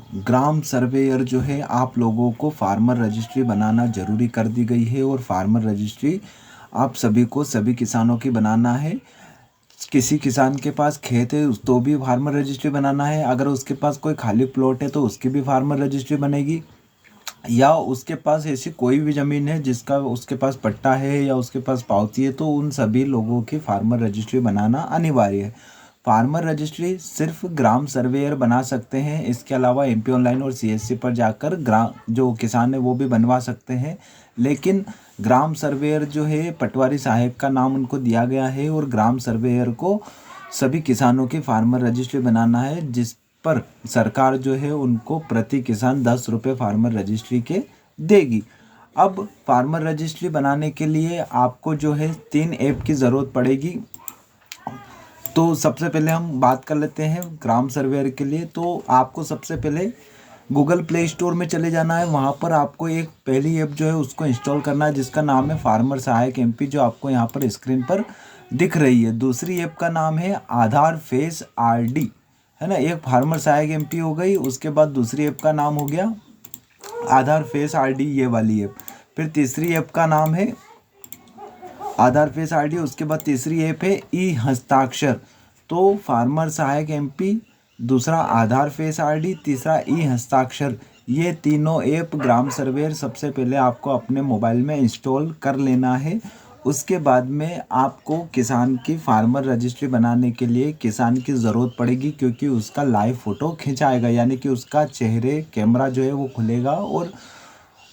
ग्राम surveyor जो है आप लोगों को फार्मर रजिस्ट्री बनाना ज़रूरी कर दी गई है और फार्मर रजिस्ट्री आप सभी को, सभी किसानों की बनाना है। किसी किसान के पास खेत है तो भी फार्मर रजिस्ट्री बनाना है, अगर उसके पास कोई खाली प्लॉट है तो उसकी भी फार्मर रजिस्ट्री बनेगी, या उसके पास ऐसी कोई भी ज़मीन है जिसका उसके पास पट्टा है या उसके पास पावती है, तो उन सभी लोगों की फार्मर रजिस्ट्री बनाना अनिवार्य है। फार्मर रजिस्ट्री सिर्फ ग्राम सर्वेयर बना सकते हैं, इसके अलावा एमपी ऑनलाइन और सीएससी पर जाकर ग्राम जो किसान है वो भी बनवा सकते हैं। लेकिन ग्राम सर्वेयर जो है पटवारी साहब का नाम उनको दिया गया है और ग्राम सर्वेयर को सभी किसानों की फार्मर रजिस्ट्री बनाना है, जिस पर सरकार जो है उनको प्रति किसान 10 रुपये फार्मर रजिस्ट्री के देगी। अब फार्मर रजिस्ट्री बनाने के लिए आपको जो है 3 ऐप की ज़रूरत पड़ेगी। तो सबसे पहले हम बात कर लेते हैं ग्राम सर्वेयर के लिए। तो आपको सबसे पहले गूगल प्ले स्टोर में चले जाना है, वहाँ पर आपको एक पहली ऐप जो है उसको इंस्टॉल करना है जिसका नाम है फार्मर सहायक एमपी, जो आपको यहाँ पर स्क्रीन पर दिख रही है। दूसरी ऐप का नाम है आधार फेस आरडी, है ना। एक फार्मर सहायक एमपी हो गई, उसके बाद दूसरी ऐप का नाम हो गया आधार फेस आरडी, ये वाली ऐप। फिर तीसरी ऐप का नाम है आधार फेस आरडी, उसके बाद तीसरी ऐप है ई हस्ताक्षर। तो फार्मर सहायक एमपी, दूसरा आधार फेस आरडी, तीसरा ई हस्ताक्षर, ये तीनों ऐप ग्राम सर्वेयर सबसे पहले आपको अपने मोबाइल में इंस्टॉल कर लेना है। उसके बाद में आपको किसान की फार्मर रजिस्ट्री बनाने के लिए किसान की ज़रूरत पड़ेगी, क्योंकि उसका लाइव फ़ोटो खिंचाएगा, यानी कि उसका चेहरे कैमरा जो है वो खुलेगा और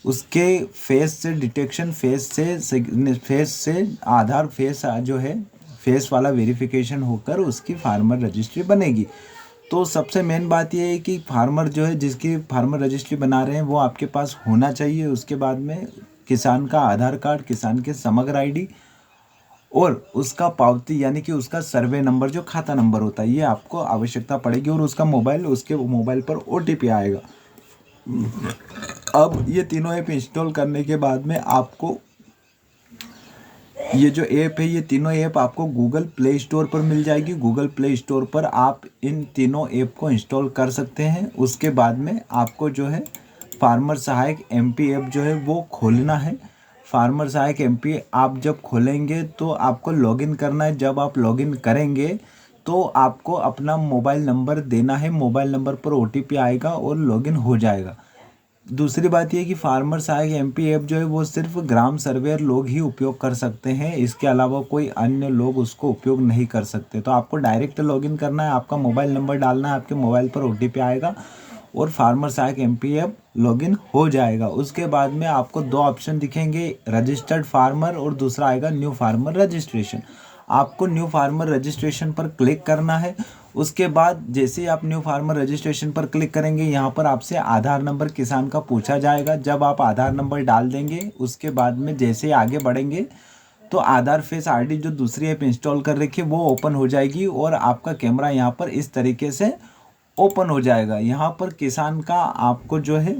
उसके फेस से डिटेक्शन, फेस से आधार फेस जो है फेस वाला वेरिफिकेशन होकर उसकी फार्मर रजिस्ट्री बनेगी। तो सबसे मेन बात यह है कि फार्मर जो है जिसकी फार्मर रजिस्ट्री बना रहे हैं वो आपके पास होना चाहिए। उसके बाद में किसान का आधार कार्ड, किसान के समग्र आईडी और उसका पावती यानी कि उसका सर्वे नंबर जो खाता नंबर होता है, ये आपको आवश्यकता पड़ेगी, और उसका मोबाइल, उसके मोबाइल पर ओटीपी आएगा। अब ये तीनों ऐप इंस्टॉल करने के बाद में आपको ये जो ऐप है, ये तीनों ऐप आपको गूगल प्ले स्टोर पर मिल जाएगी। गूगल प्ले स्टोर पर आप इन तीनों ऐप को इंस्टॉल कर सकते हैं। उसके बाद में आपको जो है फार्मर सहायक एमपी ऐप जो है वो खोलना है। फार्मर सहायक एमपी आप जब खोलेंगे तो आपको लॉगिन करना है। जब आप लॉगिन करेंगे तो आपको अपना मोबाइल नंबर देना है, मोबाइल नंबर पर ओटीपी आएगा और लॉगिन हो जाएगा। दूसरी बात यह कि फार्मर सहायक एमपी ऐप जो है वो सिर्फ ग्राम सर्वेयर लोग ही उपयोग कर सकते हैं, इसके अलावा कोई अन्य लोग उसको उपयोग नहीं कर सकते। तो आपको डायरेक्ट लॉगिन करना है, आपका मोबाइल नंबर डालना है, आपके मोबाइल पर ओटीपी आएगा और फार्मर सहायक एमपी ऐप लॉगिन हो जाएगा। उसके बाद में आपको 2 ऑप्शन दिखेंगे, रजिस्टर्ड फार्मर और दूसरा आएगा न्यू फार्मर रजिस्ट्रेशन। आपको न्यू फार्मर रजिस्ट्रेशन पर क्लिक करना है। उसके बाद जैसे ही आप न्यू फार्मर रजिस्ट्रेशन पर क्लिक करेंगे, यहाँ पर आपसे आधार नंबर किसान का पूछा जाएगा। जब आप आधार नंबर डाल देंगे, उसके बाद में जैसे ही आगे बढ़ेंगे तो आधार फेस आरडी जो दूसरी ऐप इंस्टॉल कर रखी है वो ओपन हो जाएगी और आपका कैमरा यहाँ पर इस तरीके से ओपन हो जाएगा। यहाँ पर किसान का आपको जो है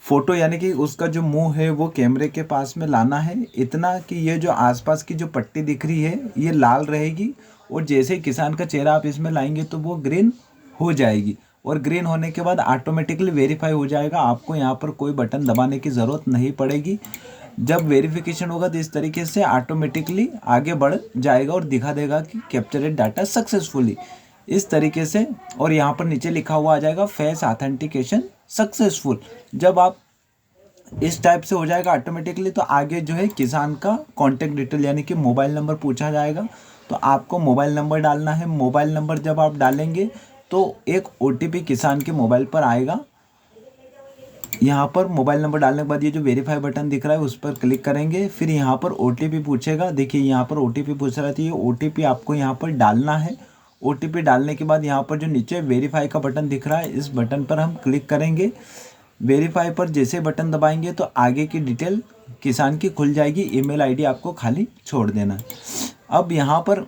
फ़ोटो यानी कि उसका जो मुंह है वो कैमरे के पास में लाना है, इतना कि ये जो आसपास की जो पट्टी दिख रही है ये लाल रहेगी, और जैसे ही किसान का चेहरा आप इसमें लाएंगे तो वो ग्रीन हो जाएगी, और ग्रीन होने के बाद ऑटोमेटिकली वेरीफाई हो जाएगा। आपको यहाँ पर कोई बटन दबाने की ज़रूरत नहीं पड़ेगी। जब वेरिफिकेशन होगा तो इस तरीके से ऑटोमेटिकली आगे बढ़ जाएगा और दिखा देगा कि कैप्चरेड डाटा सक्सेसफुली, इस तरीके से। और यहाँ पर नीचे लिखा हुआ आ जाएगा फेस ऑथेंटिकेशन सक्सेसफुल। जब आप इस टाइप से हो जाएगा ऑटोमेटिकली, तो आगे जो है किसान का कॉन्टैक्ट डिटेल यानी कि मोबाइल नंबर पूछा जाएगा। तो आपको मोबाइल नंबर डालना है। मोबाइल नंबर जब आप डालेंगे तो एक ओटीपी किसान के मोबाइल पर आएगा। यहाँ पर मोबाइल नंबर डालने के बाद ये जो वेरीफाई बटन दिख रहा है उस पर क्लिक करेंगे। फिर यहाँ पर ओटीपी पूछेगा। देखिए यहाँ पर ओटीपी पूछ रहा था, ये ओटीपी आपको यहाँ पर डालना है। ओटीपी डालने के बाद यहाँ पर जो नीचे वेरीफाई का बटन दिख रहा है, इस बटन पर हम क्लिक करेंगे। वेरीफाई पर जैसे बटन दबाएंगे तो आगे की डिटेल किसान की खुल जाएगी। ईमेल आईडी आपको खाली छोड़ देना है। अब यहाँ पर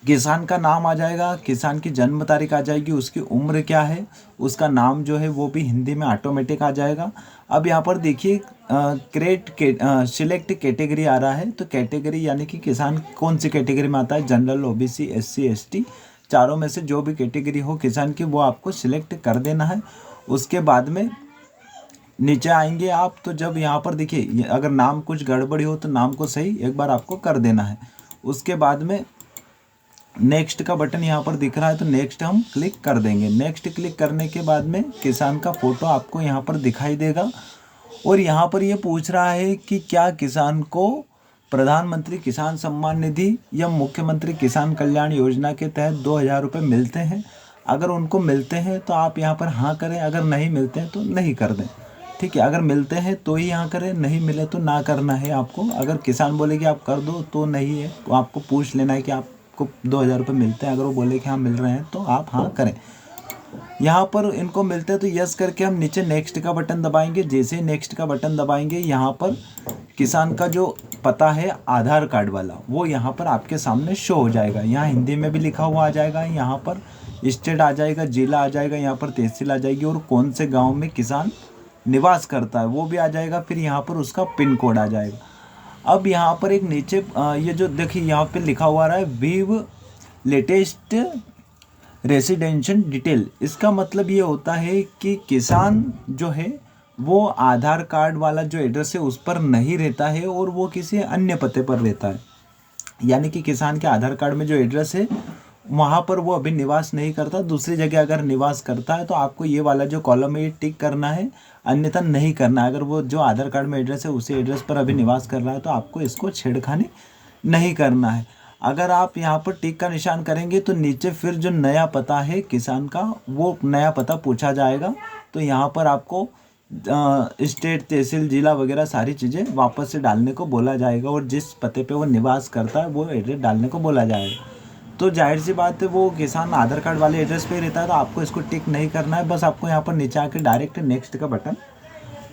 किसान का नाम आ जाएगा, किसान की जन्म तारीख आ जाएगी, उसकी उम्र क्या है, उसका नाम जो है वो भी हिंदी में ऑटोमेटिक आ जाएगा। अब यहाँ पर देखिए सिलेक्ट कैटेगरी आ रहा है। तो कैटेगरी यानी कि किसान कौन सी कैटेगरी में आता है, जनरल, ओबीसी, एससी, एसटी, चारों में से जो भी कैटेगरी हो किसान की वो आपको सिलेक्ट कर देना है। उसके बाद में नीचे आएंगे आप, तो जब यहाँ पर देखिए अगर नाम कुछ गड़बड़ी हो तो नाम को सही एक बार आपको कर देना है। उसके बाद में नेक्स्ट का बटन यहाँ पर दिख रहा है तो नेक्स्ट हम क्लिक कर देंगे। नेक्स्ट क्लिक करने के बाद में किसान का फ़ोटो आपको यहाँ पर दिखाई देगा और यहाँ पर ये पूछ रहा है कि क्या किसान को प्रधानमंत्री किसान सम्मान निधि या मुख्यमंत्री किसान कल्याण योजना के तहत 2000 रुपये मिलते हैं। अगर उनको मिलते हैं तो आप यहाँ पर हाँ करें, अगर नहीं मिलते हैं तो नहीं कर दें। ठीक है, अगर मिलते हैं तो ही यहाँ करें, नहीं मिले तो ना करना है आपको। अगर किसान बोले कि आप कर दो तो नहीं है, तो आपको पूछ लेना है कि आपको 2000 रुपये मिलते हैं। अगर वो बोले कि हाँ मिल रहे हैं तो आप हाँ करें। यहाँ पर इनको मिलते हैं तो यस करके हम नीचे नेक्स्ट का बटन दबाएंगे। जैसे ही नेक्स्ट का बटन दबाएंगे यहाँ पर किसान का जो पता है आधार कार्ड वाला वो यहाँ पर आपके सामने शो हो जाएगा। यहाँ हिंदी में भी लिखा हुआ आ जाएगा, यहाँ पर स्टेट आ जाएगा, जिला आ जाएगा, यहाँ पर तहसील आ जाएगी और कौन से गाँव में किसान निवास करता है वो भी आ जाएगा। फिर यहाँ पर उसका पिन कोड आ जाएगा। अब यहाँ पर एक नीचे ये जो देखिए यहाँ पे लिखा हुआ रहा है व्यू लेटेस्ट रेसिडेंशियल डिटेल। इसका मतलब ये होता है कि किसान जो है वो आधार कार्ड वाला जो एड्रेस है उस पर नहीं रहता है और वो किसी अन्य पते पर रहता है। यानी कि किसान के आधार कार्ड में जो एड्रेस है वहाँ पर वो अभी निवास नहीं करता, दूसरी जगह अगर निवास करता है तो आपको ये वाला जो कॉलम है ये टिक करना है, अन्यथा नहीं करना है। अगर वो जो आधार कार्ड में एड्रेस है उसी एड्रेस पर अभी निवास कर रहा है तो आपको इसको छेड़खानी नहीं करना है। अगर आप यहाँ पर टिक का निशान करेंगे तो नीचे फिर जो नया पता है किसान का वो नया पता पूछा जाएगा। तो यहाँ पर आपको स्टेट, तहसील, जिला वगैरह सारी चीज़ें वापस से डालने को बोला जाएगा और जिस पते पे वो निवास करता है वो एड्रेस डालने को बोला जाएगा। तो जाहिर सी बात है वो किसान आधार कार्ड वाले एड्रेस पे रहता है तो आपको इसको टिक नहीं करना है। बस आपको यहाँ पर नीचे आके डायरेक्ट नेक्स्ट का बटन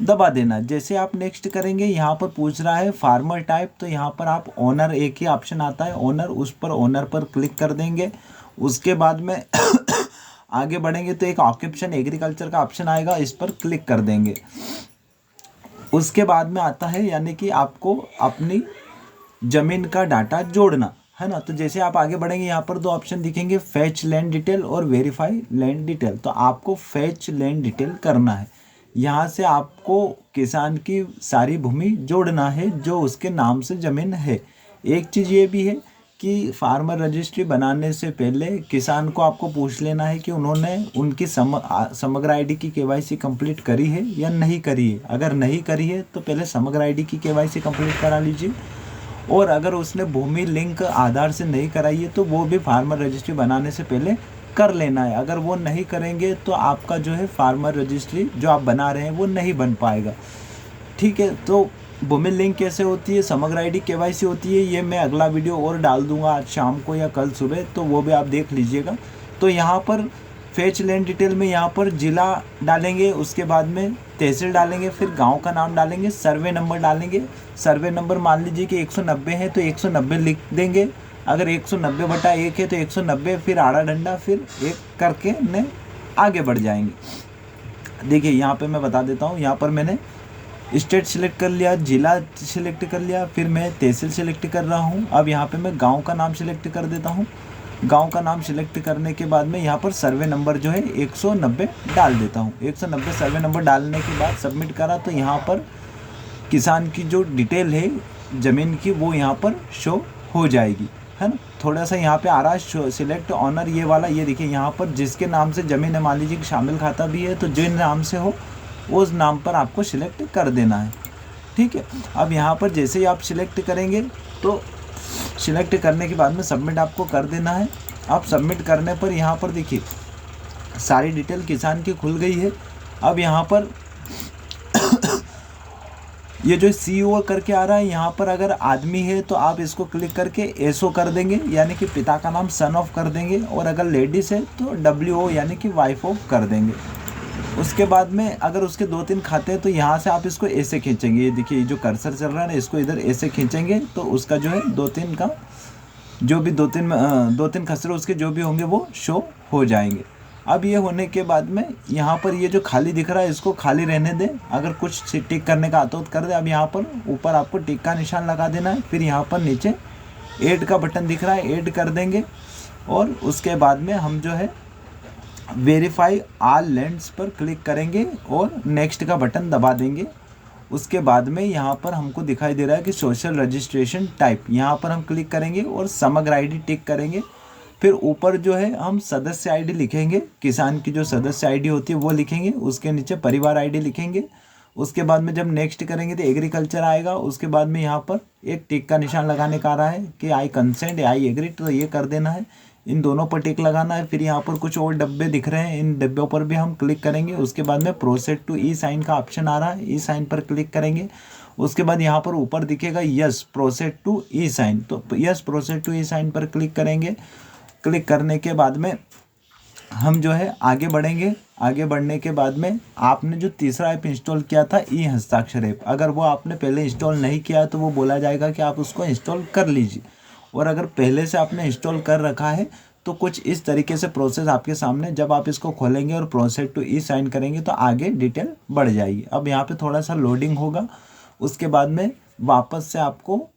दबा देना। जैसे आप नेक्स्ट करेंगे यहाँ पर पूछ रहा है फार्मर टाइप, तो यहाँ पर आप ओनर, एक ही ऑप्शन आता है ओनर, उस पर ओनर पर क्लिक कर देंगे। उसके बाद में आगे बढ़ेंगे तो एक ऑक्यूपेशन एग्रीकल्चर का ऑप्शन आएगा, इस पर क्लिक कर देंगे। उसके बाद में आता है यानी कि आपको अपनी ज़मीन का डाटा जोड़ना है ना। तो जैसे आप आगे बढ़ेंगे यहाँ पर दो ऑप्शन दिखेंगे, फैच लैंड डिटेल और वेरीफाई लैंड डिटेल। तो आपको फैच लैंड डिटेल करना है। यहाँ से आपको किसान की सारी भूमि जोड़ना है जो उसके नाम से ज़मीन है। एक चीज़ ये भी है कि फार्मर रजिस्ट्री बनाने से पहले किसान को आपको पूछ लेना है कि उन्होंने उनकी समग्र आईडी की केवाईसी कंप्लीट करी है या नहीं करी है। अगर नहीं करी है तो पहले समग्र आईडी की केवाईसी कंप्लीट करा लीजिए, और अगर उसने भूमि लिंक आधार से नहीं कराई है तो वो भी फार्मर रजिस्ट्री बनाने से पहले कर लेना है। अगर वो नहीं करेंगे तो आपका जो है फार्मर रजिस्ट्री जो आप बना रहे हैं वो नहीं बन पाएगा। ठीक है, तो भूमि लिंक कैसे होती है, समग्र आईडी केवाईसी होती है, ये मैं अगला वीडियो और डाल दूंगा आज शाम को या कल सुबह, तो वो भी आप देख लीजिएगा। तो यहाँ पर फैच लैंड डिटेल में यहाँ पर जिला डालेंगे, उसके बाद में तहसील डालेंगे, फिर गांव का नाम डालेंगे, सर्वे नंबर डालेंगे। सर्वे नंबर मान लीजिए कि 190 है तो 190 लिख देंगे। अगर 190/1 है तो 190, फिर आड़ा डंडा, फिर 1 करके ने आगे बढ़ जाएंगे। देखिए यहाँ पे मैं बता देता हूँ, यहाँ पर मैंने स्टेट सिलेक्ट कर लिया, जिला सिलेक्ट कर लिया, फिर मैं तहसील सिलेक्ट कर रहा हूँ। अब यहाँ पे मैं गांव का नाम सिलेक्ट कर देता हूँ। गांव का नाम सिलेक्ट करने के बाद में यहाँ पर सर्वे नंबर जो है 190 डाल देता हूँ। 190 सर्वे नंबर डालने के बाद सबमिट करा तो यहाँ पर किसान की जो डिटेल है ज़मीन की वो यहाँ पर शो हो जाएगी, है ना। थोड़ा सा यहाँ पे आ रहा है सिलेक्ट ऑनर, ये वाला, ये देखिए यहाँ पर जिसके नाम से ज़मीन है, मान लीजिए कि शामिल खाता भी है तो जिन नाम से हो उस नाम पर आपको सिलेक्ट कर देना है। ठीक है, अब यहाँ पर जैसे ही आप सिलेक्ट करेंगे तो सिलेक्ट करने के बाद में सबमिट आपको कर देना है। आप सबमिट करने पर यहाँ पर देखिए सारी डिटेल किसान की खुल गई है। अब यहाँ पर ये जो CEO करके आ रहा है, यहाँ पर अगर आदमी है तो आप इसको क्लिक करके SO कर देंगे, यानी कि पिता का नाम सन ऑफ कर देंगे, और अगर लेडीज़ है तो WO यानी कि वाइफ ऑफ कर देंगे। उसके बाद में अगर उसके 2-3 खाते हैं तो यहाँ से आप इसको ऐसे खींचेंगे, ये देखिए जो कर्सर चल रहा है ना, इसको इधर ऐसे खींचेंगे तो उसका जो है 2-3 का जो भी 2-3 खसरे उसके जो भी होंगे वो शो हो जाएंगे। अब ये होने के बाद में यहाँ पर ये जो खाली दिख रहा है इसको खाली रहने दें। अगर कुछ टिक करने का आता हो तो कर दे। अब यहाँ पर ऊपर आपको टिक का निशान लगा देना है, फिर यहाँ पर नीचे ऐड का बटन दिख रहा है, ऐड कर देंगे। और उसके बाद में हम जो है वेरीफाई ऑल लैंड्स पर क्लिक करेंगे और नेक्स्ट का बटन दबा देंगे। उसके बाद में यहाँ पर हमको दिखाई दे रहा है कि सोशल रजिस्ट्रेशन टाइप, यहाँ पर हम क्लिक करेंगे और समग्र आईडी टिक करेंगे। फिर ऊपर जो है हम सदस्य आईडी लिखेंगे, किसान की जो सदस्य आईडी होती है वो लिखेंगे, उसके नीचे परिवार आईडी लिखेंगे। उसके बाद में जब नेक्स्ट करेंगे तो एग्रीकल्चर आएगा। उसके बाद में यहाँ पर एक टिक का निशान लगाने का आ रहा है कि आई कंसेंट या आई एग्री, तो ये कर देना है, इन दोनों पर टिक लगाना है। फिर यहाँ पर कुछ और डब्बे दिख रहे हैं, इन डब्बों पर भी हम क्लिक करेंगे। उसके बाद में प्रोसीड टू ई साइन का ऑप्शन आ रहा है, ई साइन पर क्लिक करेंगे। उसके बाद यहाँ पर ऊपर दिखेगा yes proceed to e sign, तो yes proceed to e sign पर क्लिक करेंगे। क्लिक करने के बाद में हम जो है आगे बढ़ेंगे। आगे बढ़ने के बाद में आपने जो तीसरा ऐप इंस्टॉल किया था ई हस्ताक्षर ऐप, अगर वो आपने पहले इंस्टॉल नहीं किया तो वो बोला जाएगा कि आप उसको इंस्टॉल कर लीजिए। और अगर पहले से आपने इंस्टॉल कर रखा है तो कुछ इस तरीके से प्रोसेस आपके सामने, जब आप इसको खोलेंगे और प्रोसीड टू ई साइन करेंगे तो आगे डिटेल बढ़ जाएगी। अब यहाँ पे थोड़ा सा लोडिंग होगा। उसके बाद में वापस से आपको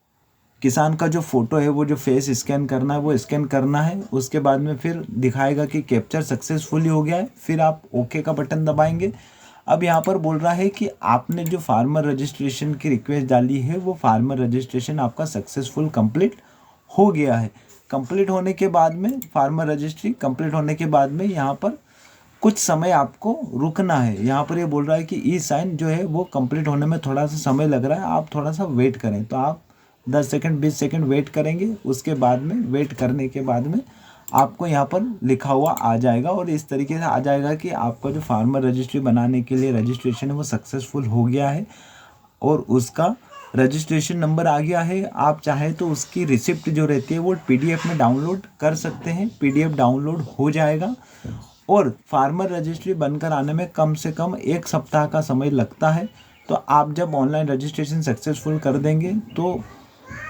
किसान का जो फ़ोटो है वो जो फेस स्कैन करना है वो स्कैन करना है। उसके बाद में फिर दिखाएगा कि कैप्चर सक्सेसफुली हो गया है, फिर आप ओके का बटन दबाएंगे। अब यहाँ पर बोल रहा है कि आपने जो फार्मर रजिस्ट्रेशन की रिक्वेस्ट डाली है वो फार्मर रजिस्ट्रेशन आपका सक्सेसफुल कंप्लीट हो गया है। कंप्लीट होने के बाद में फार्मर रजिस्ट्री कंप्लीट होने के बाद में यहाँ पर कुछ समय आपको रुकना है। यहाँ पर ये बोल रहा है कि ई साइन जो है वो कंप्लीट होने में थोड़ा सा समय लग रहा है, आप थोड़ा सा वेट करें। तो आप 10 सेकंड 20 सेकंड वेट करेंगे। उसके बाद में वेट करने के बाद में आपको यहाँ पर लिखा हुआ आ जाएगा और इस तरीके से आ जाएगा कि आपका जो फार्मर रजिस्ट्री बनाने के लिए रजिस्ट्रेशन है वो सक्सेसफुल हो गया है और उसका रजिस्ट्रेशन नंबर आ गया है। आप चाहे तो उसकी रिसिप्ट जो रहती है वो PDF में डाउनलोड कर सकते हैं, PDF डाउनलोड हो जाएगा। और फार्मर रजिस्ट्री बनकर आने में कम से कम 1 सप्ताह का समय लगता है। तो आप जब ऑनलाइन रजिस्ट्रेशन सक्सेसफुल कर देंगे तो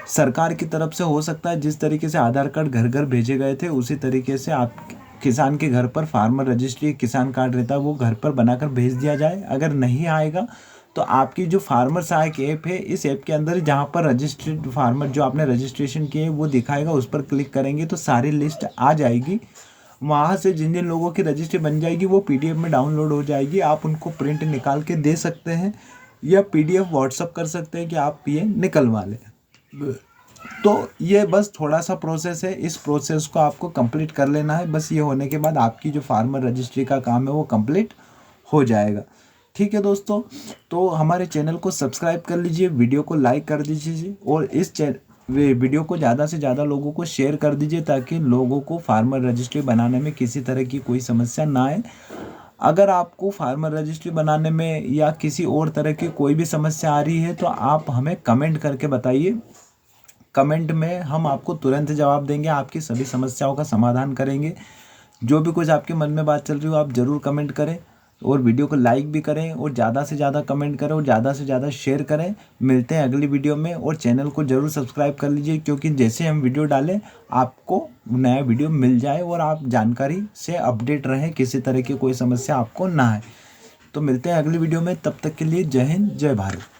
सरकार की तरफ से हो सकता है जिस तरीके से आधार कार्ड घर घर भेजे गए थे उसी तरीके से आप किसान के घर पर फार्मर रजिस्ट्री किसान कार्ड रहता है वो घर पर बनाकर भेज दिया जाए। अगर नहीं आएगा तो आपकी जो फार्मर सहायक ऐप है, इस ऐप के अंदर जहाँ पर रजिस्टर्ड फार्मर जो आपने रजिस्ट्रेशन किए वो दिखाएगा, उस पर क्लिक करेंगे तो सारी लिस्ट आ जाएगी। वहाँ से जिन जिन लोगों की रजिस्ट्री बन जाएगी वो PDF में डाउनलोड हो जाएगी। आप उनको प्रिंट निकाल के दे सकते हैं या PDF व्हाट्सअप कर सकते हैं कि आप ये निकलवा लें। तो ये बस थोड़ा सा प्रोसेस है, इस प्रोसेस को आपको कंप्लीट कर लेना है। बस ये होने के बाद आपकी जो फार्मर रजिस्ट्री का काम है वो कंप्लीट हो जाएगा। ठीक है दोस्तों, तो हमारे चैनल को सब्सक्राइब कर लीजिए, वीडियो को लाइक कर दीजिए और इस वीडियो को ज़्यादा से ज़्यादा लोगों को शेयर कर दीजिए ताकि लोगों को फार्मर रजिस्ट्री बनाने में किसी तरह की कोई समस्या ना आए। अगर आपको फार्मर रजिस्ट्री बनाने में या किसी और तरह की कोई भी समस्या आ रही है तो आप हमें कमेंट करके बताइए। कमेंट में हम आपको तुरंत जवाब देंगे, आपकी सभी समस्याओं का समाधान करेंगे। जो भी कुछ आपके मन में बात चल रही हो आप ज़रूर कमेंट करें और वीडियो को लाइक भी करें और ज़्यादा से ज़्यादा कमेंट करें और ज़्यादा से ज़्यादा शेयर करें। मिलते हैं अगली वीडियो में और चैनल को ज़रूर सब्सक्राइब कर लीजिए क्योंकि जैसे हम वीडियो डालें आपको नया वीडियो मिल जाए और आप जानकारी से अपडेट रहें, किसी तरह की कोई समस्या आपको ना आए। तो मिलते हैं अगली वीडियो में, तब तक के लिए जय हिंद जय भारत।